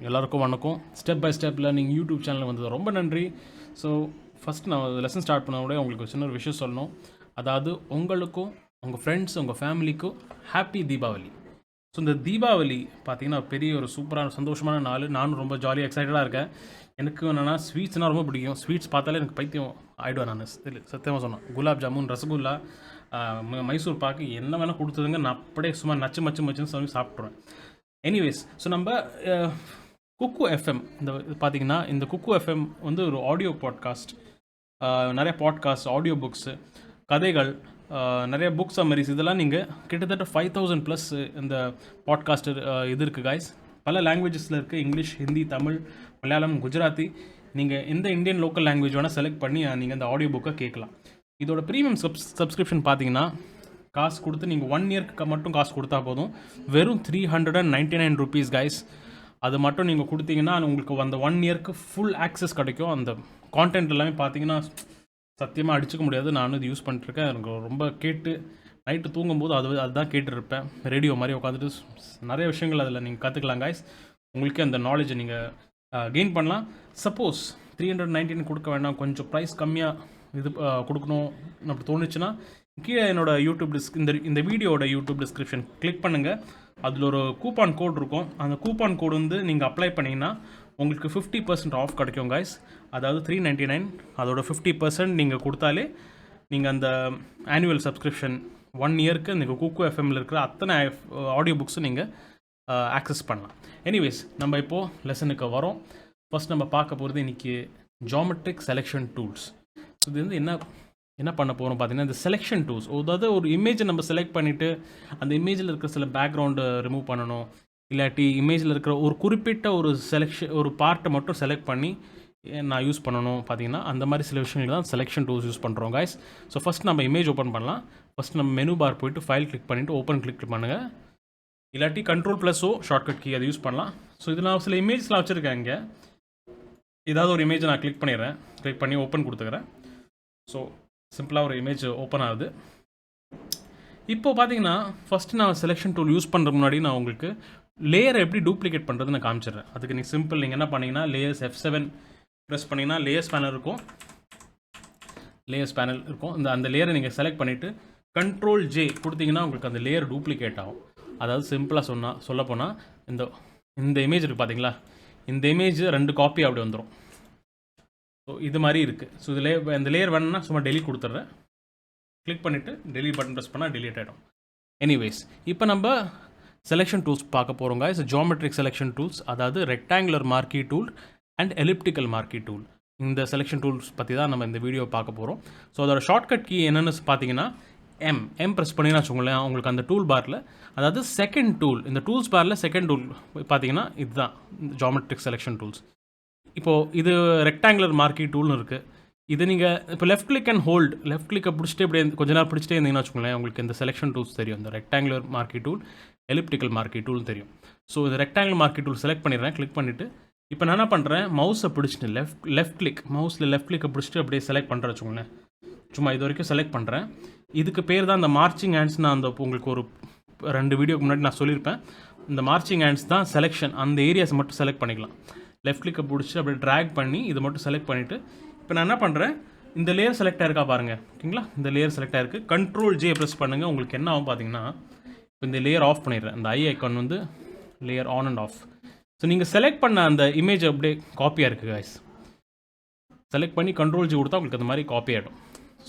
எல்லாருக்கும் வணக்கம். Step by step learning YouTube channel வந்தது ரொம்ப நன்றி. ஸோ ஃபஸ்ட் நான் லெசன் ஸ்டார்ட் பண்ண விட உங்களுக்கு சின்ன ஒரு விஷயம் சொல்லணும். அதாவது உங்களுக்கும் உங்கள் ஃப்ரெண்ட்ஸ் உங்கள் ஃபேமிலிக்கும் ஹாப்பி தீபாவளி. ஸோ இந்த தீபாவளி பார்த்தீங்கன்னா பெரிய ஒரு சூப்பரான சந்தோஷமான நாள். நானும் ரொம்ப ஜாலியாக எக்ஸைட்டடாக இருக்கேன். எனக்கு என்னென்னா ஸ்வீட்ஸ்னால் ரொம்ப பிடிக்கும். ஸ்வீட்ஸ் பார்த்தாலே எனக்கு பைத்தியம் ஆகிடுவேன். நான் சத்தியமாக சொன்னேன். குலாப் ஜாமுன், ரசகுல்லா, மைசூர் பாக்கு என்ன வேணால் கொடுத்ததுங்க. நான் அப்படியே சும்மா மச்சுன்னு சொல்லி சாப்பிட்ருவேன். எனிவேஸ், ஸோ நம்ம குக்கு எஃப்எம் இந்த பார்த்திங்கன்னா இந்த குக்கு எஃப்எம் வந்து ஒரு ஆடியோ பாட்காஸ்ட். நிறைய பாட்காஸ்ட், ஆடியோ புக்ஸு, கதைகள், நிறைய புக்ஸ் சம்மரிஸ் இதெல்லாம் நீங்கள் கிட்டத்தட்ட 5000+ இந்த பாட்காஸ்ட் இது இருக்குது காய்ஸ். பல லாங்குவேஜஸில் இருக்குது. இங்கிலீஷ், ஹிந்தி, தமிழ், மலையாளம், குஜராத்தி. நீங்கள் எந்த இந்தியன் லோக்கல் லாங்குவேஜ் வேணால் செலக்ட் பண்ணி நீங்கள் இந்த ஆடியோ புக்கை கேட்கலாம். இதோட ப்ரீமியம் சப்ஸ்கிரிப்ஷன் பார்த்தீங்கன்னா காசு கொடுத்து நீங்கள் 1 இயர்க்கு மட்டும் காசு கொடுத்தா போதும். வெறும் 399 rupees கைஸ். அது மட்டும் நீங்கள் கொடுத்தீங்கன்னா உங்களுக்கு அந்த 1 இயர்க்கு ஃபுல் ஆக்சஸ் கிடைக்கும். அந்த கான்டென்ட் எல்லாமே பார்த்தீங்கன்னா சத்தியமாக அடிச்சுக்க முடியாது. நானும் இது யூஸ் பண்ணிட்டுருக்கேன். எனக்கு ரொம்ப கேட்டு நைட்டு தூங்கும்போது அதுதான் கேட்டுருப்பேன். ரேடியோ மாதிரி உட்காந்துட்டு நிறைய விஷயங்கள் அதில் நீங்கள் கற்றுக்கலாம் கைஸ். உங்களுக்கே அந்த நாலேஜை நீங்கள் கெயின் பண்ணலாம். சப்போஸ் 319 கொடுக்க வேண்டாம், கொஞ்சம் ப்ரைஸ் கம்மியாக இது கொடுக்கணும் அப்படி தோணுச்சுன்னா கீழே என்னோடய யூடியூப் இந்த வீடியோட யூடியூப் டிஸ்கிரிப்ஷன் கிளிக் பண்ணுங்கள். அதில் ஒரு கூப்பான் கோட் இருக்கும். அந்த கூப்பான் கோடு வந்து நீங்கள் அப்ளை பண்ணிங்கன்னா உங்களுக்கு 50% ஆஃப் கிடைக்கும் கைஸ். அதாவது 399 அதோட 50% நீங்கள் கொடுத்தாலே நீங்கள் அந்த ஆனுவல் சப்ஸ்கிரிப்ஷன் 1 இயர்க்கு நீங்கள் குக்கு எஃப்எம்மில் இருக்கிற அத்தனை ஆடியோ புக்ஸும் நீங்கள் ஆக்சஸ் பண்ணலாம். எனிவேஸ், நம்ம இப்போது லெசனுக்கு வரோம். ஃபஸ்ட் நம்ம பார்க்க போகிறது இன்றைக்கி ஜாமெட்ரிக் செலெக்ஷன் டூல்ஸ். இது வந்து என்ன பண்ண போகிறோம் பார்த்தீங்கன்னா, இந்த செலெக்ஷன் டூல்ஸ். அதாவது ஒரு இமேஜை நம்ம செலக்ட் பண்ணிவிட்டு அந்த இமேஜில் இருக்கிற சில பேக்ரவுண்டை ரிமூவ் பண்ணணும், இல்லாட்டி இமேஜில் இருக்கிற ஒரு குறிப்பிட்ட ஒரு பார்ட்டை மட்டும் செலக்ட் பண்ணி நான் யூஸ் பண்ணணும் பார்த்தீங்கன்னா, அந்த மாதிரி சில விஷயங்கள் தான் செலெக்ஷன் டூல்ஸ் யூஸ் பண்ணுறோம் கைஸ். ஸோ ஃபஸ்ட் நம்ம இமேஜ் ஓப்பன் பண்ணலாம். ஃபஸ்ட் நம்ம மெனு பார் போய்ட்டு ஃபைல் கிளிக் பண்ணிவிட்டு ஓப்பன் கிளிக் பண்ணுங்கள். இல்லாட்டி Ctrl+O ஷார்ட்கட் கீ அதை யூஸ் பண்ணலாம். ஸோ இது நான் சில இமேஜ்லாம் வச்சுருக்கேன். இங்கே ஏதாவது ஒரு இமேஜை நான் கிளிக் பண்ணி ஓப்பன் கொடுத்துக்கிறேன். ஸோ சிம்பிளாக ஒரு இமேஜ் ஓப்பன் ஆகுது. இப்போது பார்த்தீங்கன்னா ஃபஸ்ட்டு நான் செலெக்ஷன் டூல் யூஸ் பண்ணுறதுக்கு முன்னாடி நான் உங்களுக்கு லேயரை எப்படி டூப்ளிகேட் பண்ணுறதுன்னு நான் காமிச்சிடுறேன். அதுக்கு நீங்கள் சிம்பிள், நீங்கள் என்ன பண்ணிங்கன்னா லேயர்ஸ் F7 ப்ரெஸ் பண்ணிங்கன்னா லேயர்ஸ் பேனல் இருக்கும். அந்த லேயரை நீங்கள் செலக்ட் பண்ணிவிட்டு Ctrl+J கொடுத்தீங்கன்னா உங்களுக்கு அந்த லேயர் டூப்ளிகேட் ஆகும். அதாவது சிம்பிளாக சொல்லப்போனால் இந்த இமேஜ் இருக்குது பார்த்தீங்களா, இந்த இமேஜ் 2 காப்பி அப்படி வந்துடும். ஸோ இது மாதிரி இருக்குது. ஸோ இந்த லேயர் வேணுன்னா சும்மா டெலிட் கொடுத்துட்றேன். கிளிக் பண்ணிவிட்டு டெலிட் பட்டன் ப்ரெஸ் பண்ணால் டெலிட் ஆகிடும். எனிவேஸ், இப்போ நம்ம செலெக்ஷன் டூல்ஸ் பார்க்க போகிறோங்க. It's geometric selection tools. அதாவது rectangular marquee tool and elliptical marquee tool. இந்த செலெக்ஷன் டூல்ஸ் பற்றி தான் நம்ம இந்த வீடியோ பார்க்க போகிறோம். ஸோ அதோட ஷார்ட்கட் கீ என்னென்னு பார்த்தீங்கன்னா எம் ப்ரெஸ் பண்ணிங்கன்னா வச்சுக்கோங்களேன், உங்களுக்கு அந்த டூல் பாரில், அதாவது செகண்ட் டூல், இந்த டூல்ஸ் பாரில் செகண்ட் டூல் பார்த்தீங்கன்னா இதுதான் ஜியோமெட்ரிக் செலெக்ஷன் டூல்ஸ். இப்போது இது ரெக்டாங்குலர் மார்க்கி டூல்னு இருக்குது. இது நீங்கள் இப்போ left click and hold, left கிளிக்கை பிடிச்சிட்டு இப்படி கொஞ்ச நேரம் பிடிச்சிட்டே இருந்தீங்கன்னா வச்சுக்கோங்களேன், உங்களுக்கு இந்த செலெக்ஷன் டூல்ஸ் தெரியும். இந்த rectangular marquee tool, elliptical marquee tool தெரியும். ஸோ இந்த ரெக்டாங்குலர் மார்க்கி டூல் செலக்ட் பண்ணிடுறேன். கிளிக் பண்ணிவிட்டு இப்போ நான் என்ன பண்ணுறேன், மவுஸை பிடிச்சிட்டு லெஃப்ட் கிளிக், மவுஸில் லெஃப்ட் கிளிக்கை பிடிச்சிட்டு அப்படியே செலக்ட் பண்ணுறேன் வச்சுக்கோங்களேன். சும்மா இது வரைக்கும் செலக்ட் பண்ணுறேன். இதுக்கு பேர் தான் இந்த மார்ச்சிங் ஹேண்ட்ஸ். நான் அந்த உங்களுக்கு ஒரு 2 வீடியோக்கு முன்னாடி நான் சொல்லியிருப்பேன். இந்த மார்ச்சிங் ஹேண்ட்ஸ் தான் செலெக்ஷன். அந்த ஏரியாஸை மட்டும் செலக்ட் பண்ணிக்கலாம். லெஃப்ட் கிளிக்கை பிடிச்சி அப்படியே ட்ராக் பண்ணி இதை மட்டும் செலக்ட் பண்ணிவிட்டு இப்போ நான் என்ன பண்ணுறேன், இந்த லேயர் செலக்ட் ஆயிருக்கா பாருங்கள். ஓகேங்களா, இந்த லேயர் செலக்ட் ஆயிருக்கு. Ctrl+J ப்ரெஸ் பண்ணுங்கள். உங்களுக்கு என்ன ஆகும் பார்த்தீங்கன்னா, இப்போ இந்த லேயர் ஆஃப் பண்ணிடுறேன். இந்த ஐகான் வந்து layer on and half. So நீங்கள் செலக்ட் பண்ண அந்த இமேஜ் அப்படியே காப்பியாக இருக்குது கைஸ். செலக்ட் பண்ணி Ctrl+J கொடுத்தா உங்களுக்கு அந்த மாதிரி காப்பி ஆகிடும்.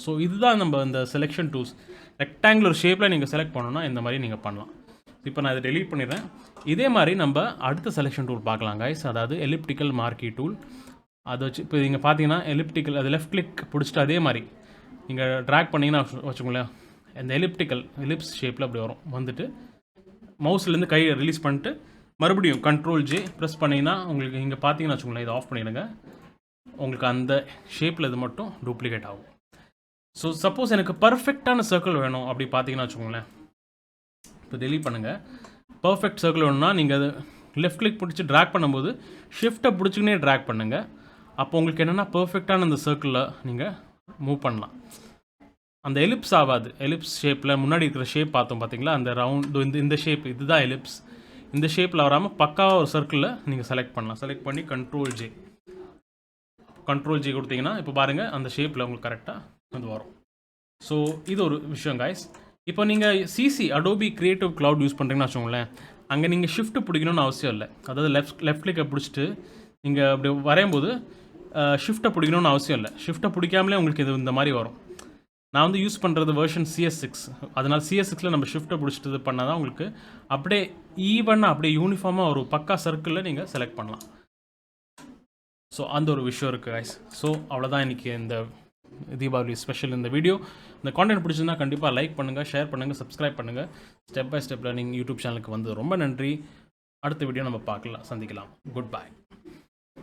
ஸோ இதுதான் நம்ம இந்த செலெக்ஷன் டூல்ஸ். ரெக்டாங்குலர் ஷேப்பில் நீங்கள் செலக்ட் பண்ணணும்னா இந்த மாதிரி நீங்கள் பண்ணலாம். இப்போ நான் இதை டெலீட் பண்ணிடுறேன். இதே மாதிரி நம்ம அடுத்த செலெக்ஷன் டூல் பார்க்கலாம் கைஸ். அதாவது எலிப்டிக்கல் மார்க்கி டூல். அதை வச்சு இப்போ நீங்கள் பார்த்தீங்கன்னா எலிப்டிக்கல், அது லெஃப்ட் கிளிக் பிடிச்சிட்டு அதே மாதிரி நீங்கள் ட்ராக் பண்ணிங்கன்னா வச்சுக்கோங்களேன், இந்த எலிப்ஸ் ஷேப்பில் அப்படி வந்துட்டு மவுஸ்லேருந்து கையை ரிலீஸ் பண்ணிட்டு மறுபடியும் Ctrl+J ப்ரெஸ் பண்ணிங்கன்னா உங்களுக்கு இங்கே பார்த்தீங்கன்னா வச்சுக்கோங்களேன், இதை ஆஃப் பண்ணிடுங்க. உங்களுக்கு அந்த ஷேப்பில் இது மட்டும் டூப்ளிகேட் ஆகும். ஸோ சப்போஸ் எனக்கு பர்ஃபெக்டான சர்க்கிள் வேணும் அப்படி பார்த்தீங்கன்னா வச்சுக்கோங்களேன், இப்போ டெலீட் பண்ணுங்கள். பர்ஃபெக்ட் சர்க்கிள் வேணும்னா நீங்கள் அது லெஃப்ட் கிளிக் பிடிச்சி ட்ராக் பண்ணும்போது ஷிஃப்ட்டை பிடிச்சிக்கினே ட்ராக் பண்ணுங்கள். அப்போ உங்களுக்கு என்னென்னா பர்ஃபெக்டான அந்த சர்க்கிளில் நீங்கள் மூவ் பண்ணலாம். அந்த எலிப்ஸ் ஆகாது. எலிப்ஸ் ஷேப்பில் முன்னாடி இருக்கிற ஷேப் பார்த்தோம் பார்த்தீங்களா, அந்த ரவுண்ட் இந்த ஷேப் இதுதான் எலிப்ஸ். இந்த ஷேப்பில் வராமல் பக்காவாக ஒரு சர்க்கிளில் நீங்கள் செலக்ட் பண்ணலாம். செலக்ட் பண்ணி கண்ட்ரோல் ஜி கொடுத்தீங்கன்னா இப்போ பாருங்கள் அந்த ஷேப்பில் உங்களுக்கு கரெக்டாக வந்து வரும். ஸோ இது ஒரு விஷயம் காய்ஸ். இப்போ நீங்கள் CC Adobe creative cloud use பண்ணுறீங்கன்னு வச்சுக்கோங்களேன், அங்கே நீங்கள் ஷிஃப்ட் பிடிக்கணும்னு அவசியம் இல்லை. அதாவது லெஃப்ட் கிளிக்கை பிடிச்சிட்டு நீங்கள் அப்படி வரையும்போது ஷிஃப்ட்டை பிடிக்கணும்னு அவசியம் இல்லை. ஷிஃப்ட்டை பிடிக்காமலே உங்களுக்கு இது இந்த மாதிரி வரும். நான் வந்து யூஸ் பண்ணுறது வெர்ஷன் CS6, அதனால் CS6 நம்ம ஷிஃப்ட்டை பிடிச்சிட்டு இது பண்ணால் தான் உங்களுக்கு அப்படியே ஈவனாக அப்படியே யூனிஃபார்மாக ஒரு பக்கா சர்க்கிளில் நீங்கள் செலக்ட் பண்ணலாம். ஸோ அந்த ஒரு விஷயம் இருக்குது கைஸ். ஸோ அவ்வளோதான் இன்றைக்கி இந்த தீபாவளி ஸ்பெஷல் இந்த வீடியோ. இந்த கான்டென்ட் பிடிச்சிருந்தா கண்டிப்பாக லைக் பண்ணுங்கள், ஷேர் பண்ணுங்கள், சப்ஸ்கிரைப் பண்ணுங்கள். Step by step learning YouTube சேனலுக்கு வந்து ரொம்ப நன்றி. அடுத்த வீடியோ நம்ம சந்திக்கலாம். Good by.